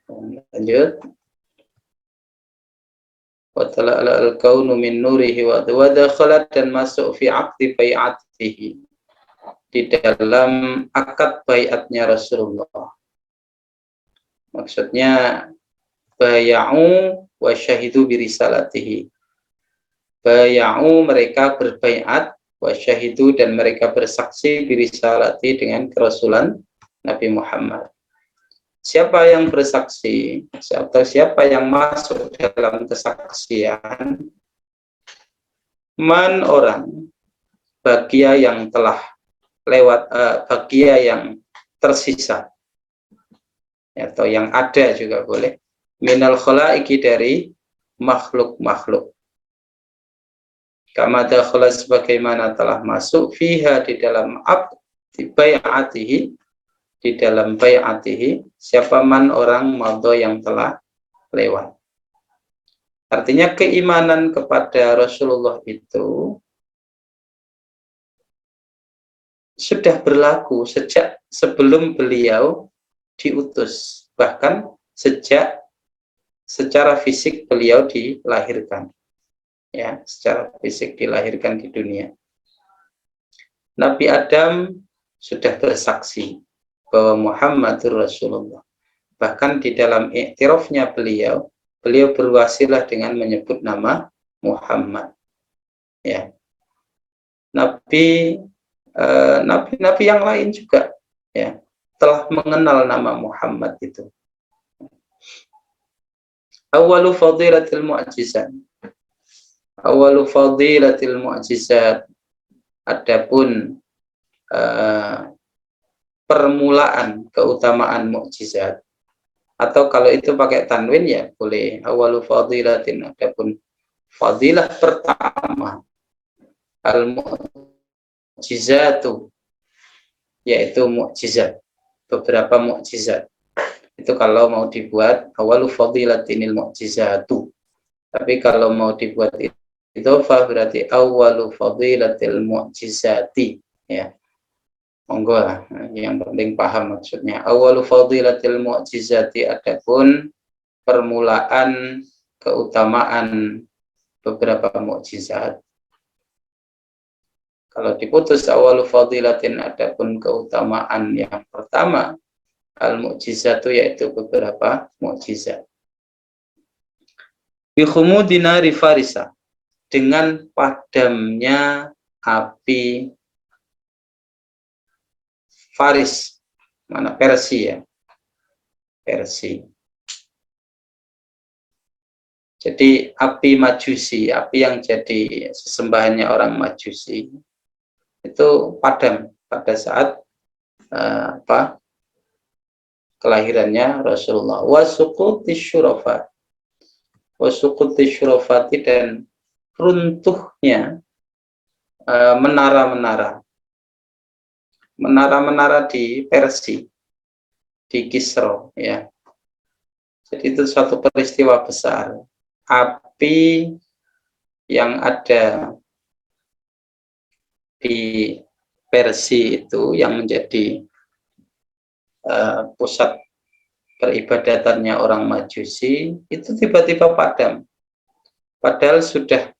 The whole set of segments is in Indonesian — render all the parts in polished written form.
Lanjut. Wa tala'ala al-kaunu min nurihi wa dakhalat, dan masuk fi aqdi bai'atihi, di dalam akad baiatnya Rasulullah. Maksudnya baya'u wa syahidu birisalatihi. Baya'u, mereka berbaiat, wa syahidu, dan mereka bersaksi birisalati, dengan kerasulan Nabi Muhammad. Siapa yang bersaksi atau siapa yang masuk dalam kesaksian? Man, orang, bagia yang telah lewat, bagia yang tersisa, atau yang ada juga boleh, minal khalaiki, dari makhluk-makhluk. Kama dakhala, sebagaimana telah masuk, fiha, di dalam aqdi bai'atihi, di dalam bai'atihi, siapa man, orang, madha, yang telah lewat. Artinya keimanan kepada Rasulullah itu sudah berlaku sejak sebelum beliau diutus, bahkan sejak secara fisik beliau dilahirkan, ya, secara fisik dilahirkan di dunia. Nabi Adam sudah bersaksi bahwa Muhammadur Rasulullah. Bahkan di dalam iktirafnya beliau berwasilah dengan menyebut nama Muhammad. Ya. Nabi yang lain juga, ya, telah mengenal nama Muhammad itu. Awalu fadilatil mu'jizat. Awalu fadilatil mu'jizat. Adapun permulaan keutamaan mukjizat, atau kalau itu pakai tanwin ya boleh, awalu fadilatin, adapun fadilah pertama, al mukjizatu, yaitu mukjizat, beberapa mukjizat. Itu kalau mau dibuat awalu fadilatinil mukjizatu. Tapi kalau mau dibuat idhofah berarti awalu fadilatil mukjizati, ya. Monggo lah, yang penting paham maksudnya. Awalu fadilatil mu'jizati, adapun permulaan keutamaan beberapa mukjizat. Kalau diputus awalu fadilatin, adapun keutamaan yang pertama, al mu'jizatu, yaitu beberapa mukjizat. Bi khumudi nari Farisa, dengan padamnya api Faris, mana Persia, Persia. Jadi api Majusi, api yang jadi sesembahannya orang Majusi, itu padam pada saat kelahirannya Rasulullah. Wasuquti syurafa, wasuquti syurafati, dan runtuhnya menara-menara di Persia, di Kisra, ya. Jadi itu suatu peristiwa besar. Api yang ada di Persia itu, yang menjadi pusat peribadatannya orang Majusi, itu tiba-tiba padam. Padahal sudah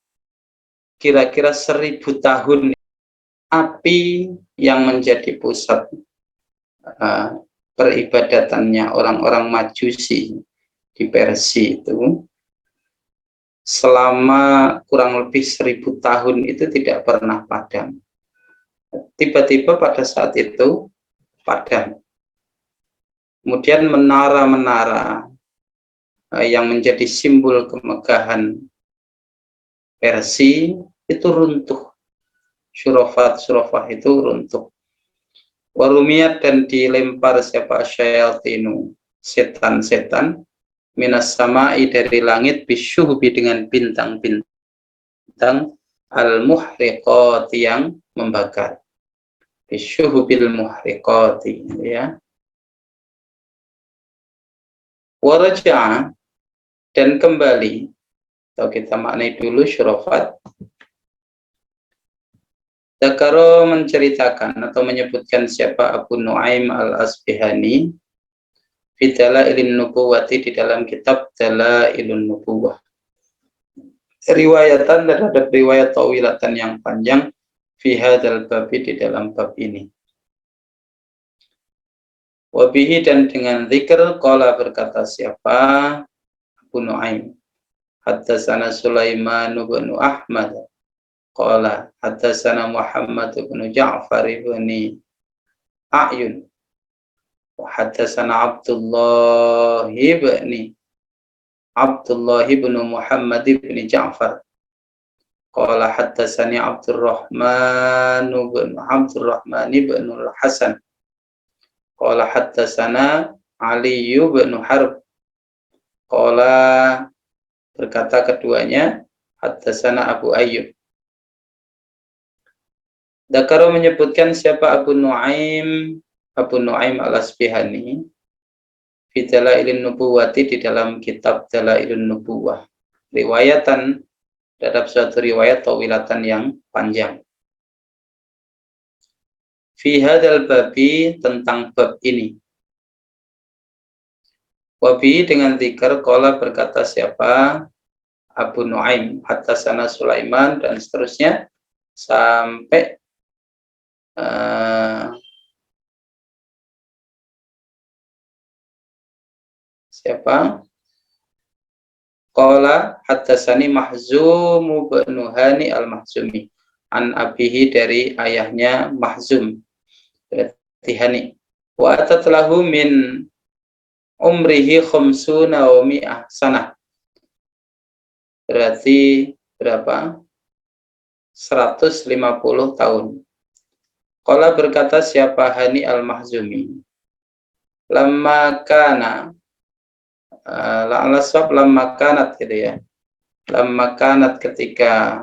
kira-kira 1000 tahun api yang menjadi pusat peribadatannya orang-orang Majusi di Persia itu, selama kurang lebih 1000 tahun itu tidak pernah padam. Tiba-tiba pada saat itu padam. Kemudian menara-menara yang menjadi simbol kemegahan Persia itu runtuh. Syurafah itu runtuh. Warumiyat, dan dilempar siapa syayatinu, setan-setan, minas sama'i, dari langit, bisyuhbi, dengan bintang-bintang, al-muhriqati, yang membakar, bisyuhbil muhriqati, ya. Waraja'a, dan kembali, atau kita maknai dulu syurafat. Dzakaro, menceritakan atau menyebutkan siapa Abu Nuaim al-Asbihani, fi dalailin nubuwati di dalam kitab Dalailun Nubuwah. Riwayatan terhadap riwayat tawilatan yang panjang fi hadzal babi di dalam bab ini. Wabihi dan dengan zikr qala berkata siapa Abu Nuaim haddatsana Sulaiman bin Ahmad qala haddatsana Muhammad bin Ja'far bin A'yun wa haddatsana Abdullah bin Muhammad bin Ja'far qala haddatsani Abdurrahman bin Al-Hasan qala haddatsana Ali bin Harb qala berkata keduanya haddatsana Abu Ayyub. Dzakara menyebutkan siapa Abu Nuaim Al-Asbihani fi Dalailin Nubuwati di dalam kitab Dalailun Nubuwah. Riwayatan terhadap suatu riwayat tawilatan yang panjang. Fi hadzal babi tentang bab ini. Wabi dengan zikr qala berkata siapa Abu Nuaim haddatsana Sulaiman dan seterusnya sampai siapa qala haddatsani Mahzum bin Hani al-Mahzumi an abihi dari ayahnya Mahzum berarti Hani wa atatlahu min umrihi khamsuna wa mi'ah sanah berarti berapa 150 tahun. Qala berkata siapa Hani al-Mahzumi lamma kana la'ala sab lamma kanat gitu ya. Lamma kanat ketika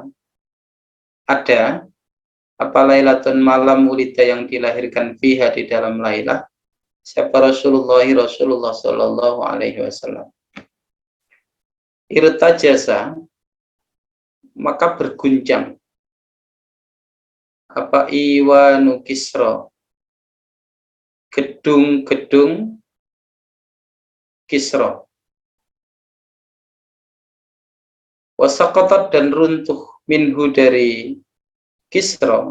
ada apa lailatun malam ulida yang dilahirkan fiha di dalam lailah siapa Rasulullah sallallahu alaihi wasallam. Irtajasa maka berguncang apa Iwanu Kisra gedung-gedung Kisra wasaqatat dan runtuh minhu dari Kisra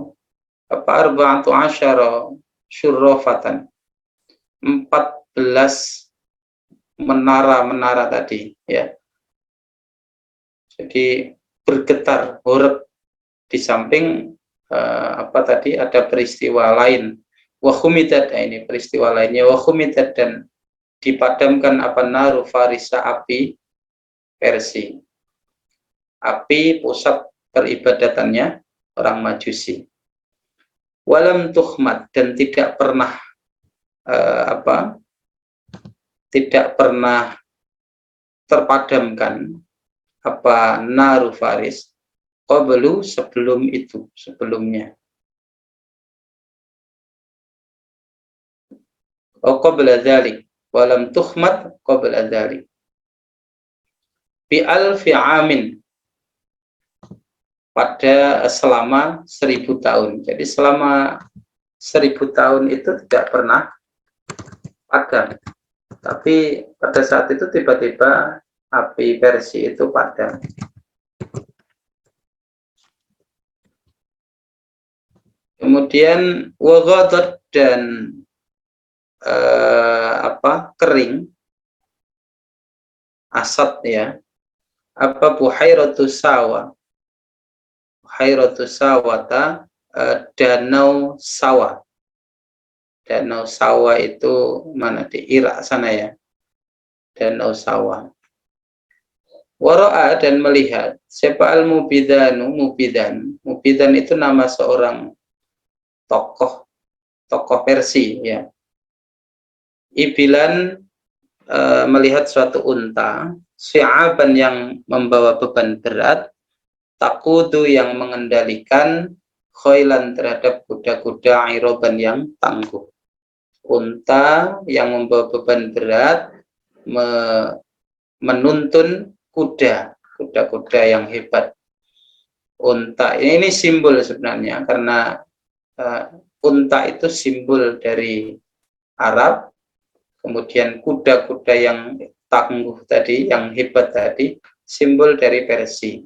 apa arba'atu asyara syurrafatan 14 menara tadi ya. Jadi bergetar horeg di samping apa tadi ada peristiwa lain wa khumidat ini peristiwa lainnya wa khumidat dan dipadamkan apa naru farisa api Persia api pusat peribadatannya orang Majusi walam tuhmat dan tidak pernah tidak pernah terpadamkan apa naru faris qablu sebelumnya qabla dzalik walam tuhmat qabla dzalik bi alfi amin pada selama 1000 tahun. Jadi selama 1000 tahun itu tidak pernah padam. Tapi pada saat itu tiba-tiba api Persia itu padam. Kemudian waghadat dan kering asad ya. Apa buhairatus sawata danau sawa. Danau sawa itu mana di Irak sana ya. Danau sawa. Wara'a dan melihat siapa al-Mubidan. Mubidan itu nama seorang tokoh Persia ya. Ibilan melihat suatu unta syi'aban yang membawa beban berat takudu yang mengendalikan khailan terhadap kuda-kuda iroban yang tangguh. Unta yang membawa beban berat menuntun kuda-kuda yang hebat. Unta ini simbol sebenarnya karena unta itu simbol dari Arab, kemudian kuda-kuda yang tangguh tadi, yang hebat tadi, simbol dari Persia.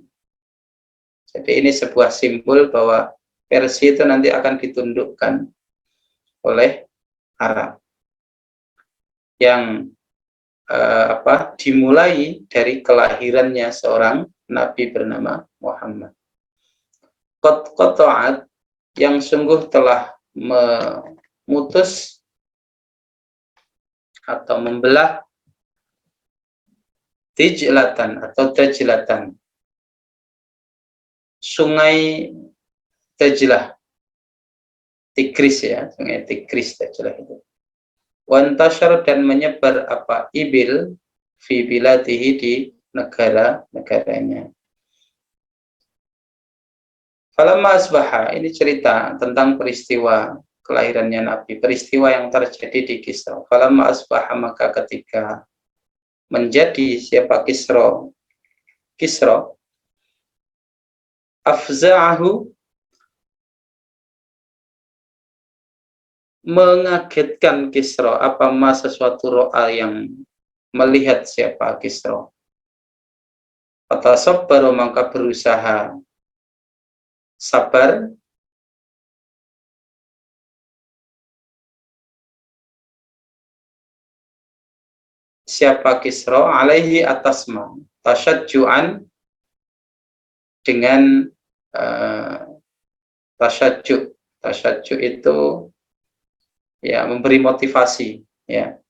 Jadi ini sebuah simbol bahwa Persia itu nanti akan ditundukkan oleh Arab, yang dimulai dari kelahirannya seorang Nabi bernama Muhammad. Qat'at, yang sungguh telah memutus atau membelah, Dijlatan atau Dajlatan, sungai Dajlah, Tigris ya, sungai Tigris Dajlah itu. Wantashar, dan menyebar ibil fi biladihi, di negara-negaranya. Falamma asbaha, ini cerita tentang peristiwa kelahirannya Nabi, peristiwa yang terjadi di Kisra. Falamma asbaha, maka ketika menjadi siapa Kisra, afza'ahu, mengagetkan Kisra, sesuatu ro'a, yang melihat siapa Kisra. Fatasabbaru, maka berusaha sabar, siapa Kisra, alaihi, atasma, tasyajju'an, dengan tasyajju' itu ya memberi motivasi ya.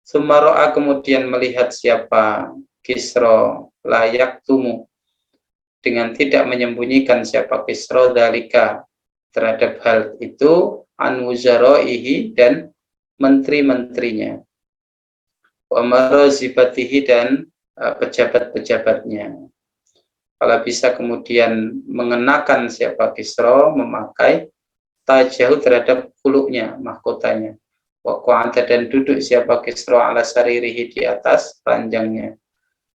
Sumaro'a, kemudian melihat siapa Kisra, layak tumu, dengan tidak menyembunyikan siapa Kisra, dalika, terhadap hal itu, an wuzaraihi, dan menteri-menterinya, wa marazibatihi, dan pejabat-pejabatnya. Kalau bisa kemudian mengenakan siapa Kisra, memakai tajahu, terhadap kuluknya, mahkotanya. Wa qa'ada, dan duduk siapa Kisra, ala saririhi, di atas ranjangnya.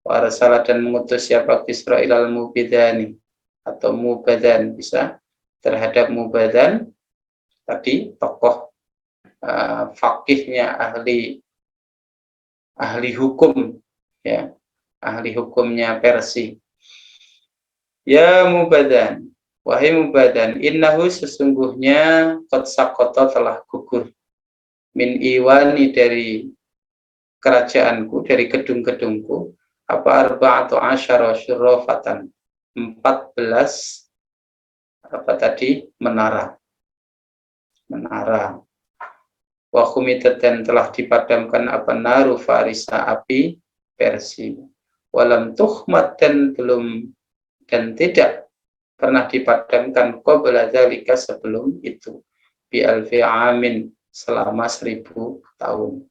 Wa arsala, dan mengutus siapa Kisra, ilal mubidani, atau mubadan, bisa terhadap mubadan tadi, tokoh fakihnya, ahli hukum ya, ahli hukumnya Persia. Ya Mubadan, wahai Mubadan, innahu, sesungguhnya, qad saqata, telah gugur, min iwani, dari kerajaanku, dari gedung-gedungku, arba'atu asyara syurrafatan, 14 menara. Wa khumitat, dan telah dipadamkan naru Farisa, api Persia. Walam tuhmat, dan tidak pernah dipadamkan qabla dzalika, sebelum itu, bi alfi amin, selama 1000 tahun.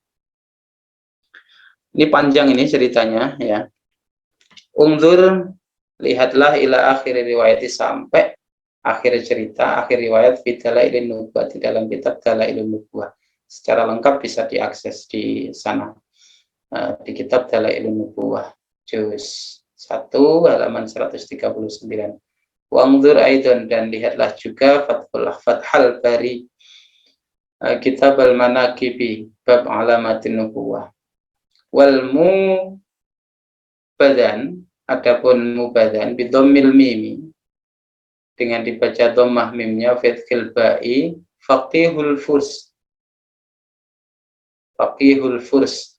Ini panjang ini ceritanya ya. Ungdur, lihatlah, ila akhir riwayat, sampai akhir cerita, akhir riwayat, fi dalailin nubuwah, di dalam kitab Dalailun Nubuwah. Secara lengkap bisa diakses di sana, di kitab Dalailun Nubuwah, juz 1 halaman 139. Wangdur aidon, dan lihatlah juga Fathul Bari, kitab al-Manaqibi, bab alamatin nubuwah. Wal mubadan, adapun mubadan, bidommil mimi, dengan dibaca dhammah mimnya, fathil ba'i, faqihul furs,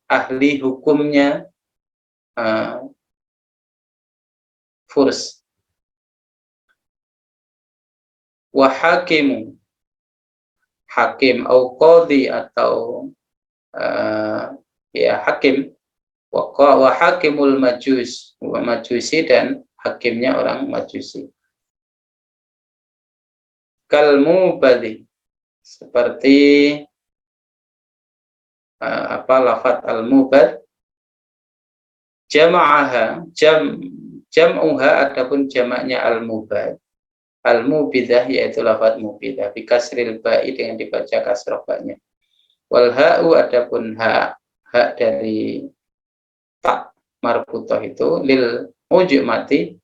ahli hukumnya Furs. Wa hakimu, hakim, au qadhi, atau ya hakim. Wa hakimul majus, wa majusi, dan hakimnya orang majusi. Kal mubadi, seperti lafaz al-mubad, jama'aha, jam'uha, adapun jamaknya al-mubad, al-mubidah, yaitu lafaz mubidah, bikasril ba'i, dengan dibaca kasrah ba'nya. Wal ha'u, adapun hak dari tak marbutoh itu, lil mujmati,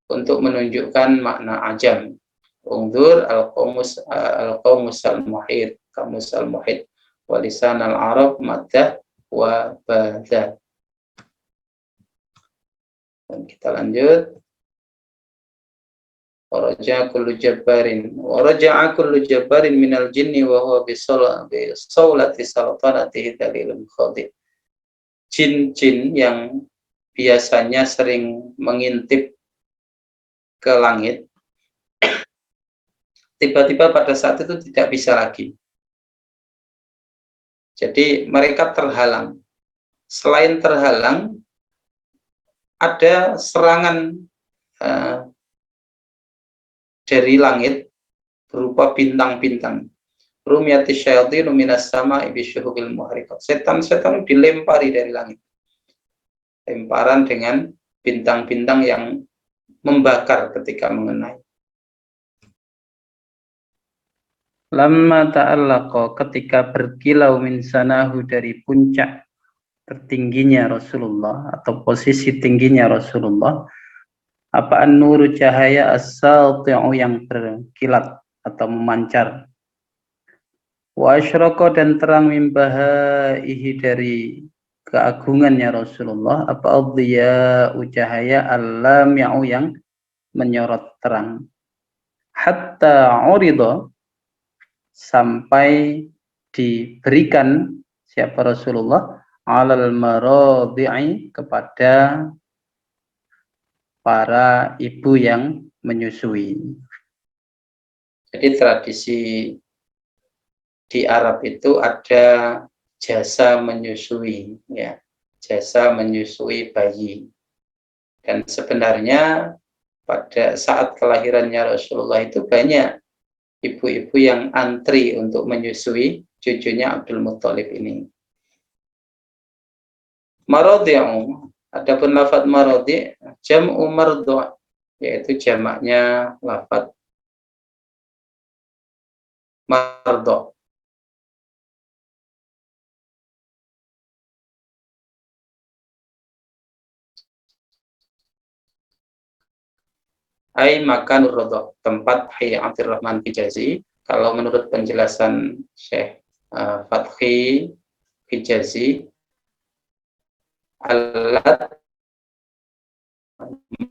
untuk menunjukkan makna ajam. Ungdur al-qamus al-muhit, kamus al-muhit, walisan al-Arab maddah wa bada. Dan kita lanjut. Waraja'a kullu jabbarin minal jinni wa huwa bisawlati salatanatihi dalilun khadi. Jin-jin yang biasanya sering mengintip ke langit, tiba-tiba pada saat itu tidak bisa lagi. Jadi mereka terhalang. Selain terhalang, ada serangan dari langit berupa bintang-bintang. Rumiyati syayatinu minas sama'i bisyuhukil muharikat. Setan-setan dilempari dari langit. Lemparan dengan bintang-bintang yang membakar ketika mengenai. Lamma ta'allaqa, ketika berkilau min sanahu, dari puncak tertingginya Rasulullah atau posisi tingginya Rasulullah, apa an-nuru, cahaya, as-sati'u, yang berkilat atau memancar, wa asyraqa, dan terang, min bahaihi, dari keagungannya Rasulullah, apa adhiya'u, cahaya, al-lami'u, yang menyorot terang, hatta urida, sampai diberikan siapa Rasulullah, alal maradhi'i, kepada para ibu yang menyusui. Jadi tradisi di Arab itu ada jasa menyusui, ya, jasa menyusui bayi. Dan sebenarnya pada saat kelahirannya Rasulullah itu banyak ibu-ibu yang antri untuk menyusui cucunya Abdul Muthalib ini. Maradhi'u, adapun lafadz maradhi' jam'u mardha', yaitu jamaknya lafadz mardha'. Ai makanur radha', tempat Hayatir Rahman Hijazi. Kalau menurut penjelasan Syekh Fathi Hijazi, alat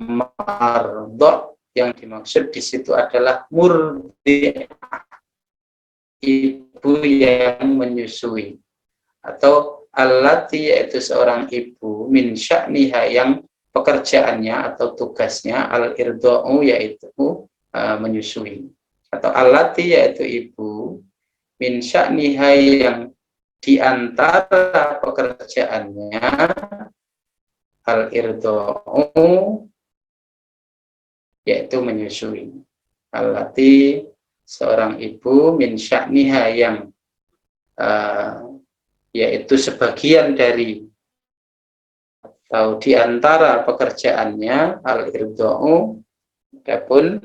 mardha' yang dimaksud di situ adalah murdi', ibu yang menyusui, atau allati, yaitu seorang ibu, min sya'niha, yang pekerjaannya atau tugasnya al-irda'u, yaitu menyusui, atau allati, yaitu ibu, min sya'niha, yang diantara pekerjaannya al-irda'u, yaitu menyusui. Allati, seorang ibu, min sya'niha, yang yaitu sebagian dari atau di antara pekerjaannya al-irda'u, adapun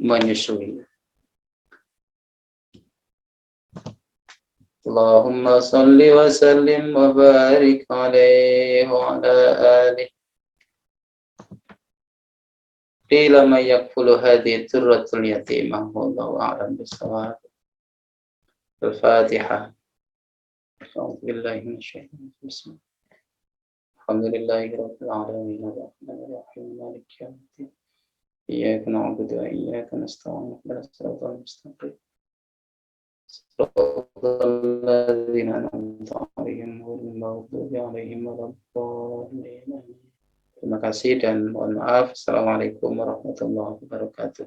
menyusui. Allahumma salli wa sallim wa barik alaihi wa ala alihi. Qila ma yakfulu hadhihi turratul yatimah, wallahu a'lam bissawab. Al-Fatihah. A'udzubillahi minasyaitonir rajim. Alhamdulillahirabbil alamin, arrahmanir rahim, maliki yaumiddin. Iyyaka na'budu wa iyyaka nasta'in, ihdinas siratal mustaqim. Shiratal ladzina an'amta 'alaihim ghairil maghdubi 'alaihim waladdallin. Terima kasih dan mohon maaf. Assalamualaikum warahmatullahi wabarakatuh.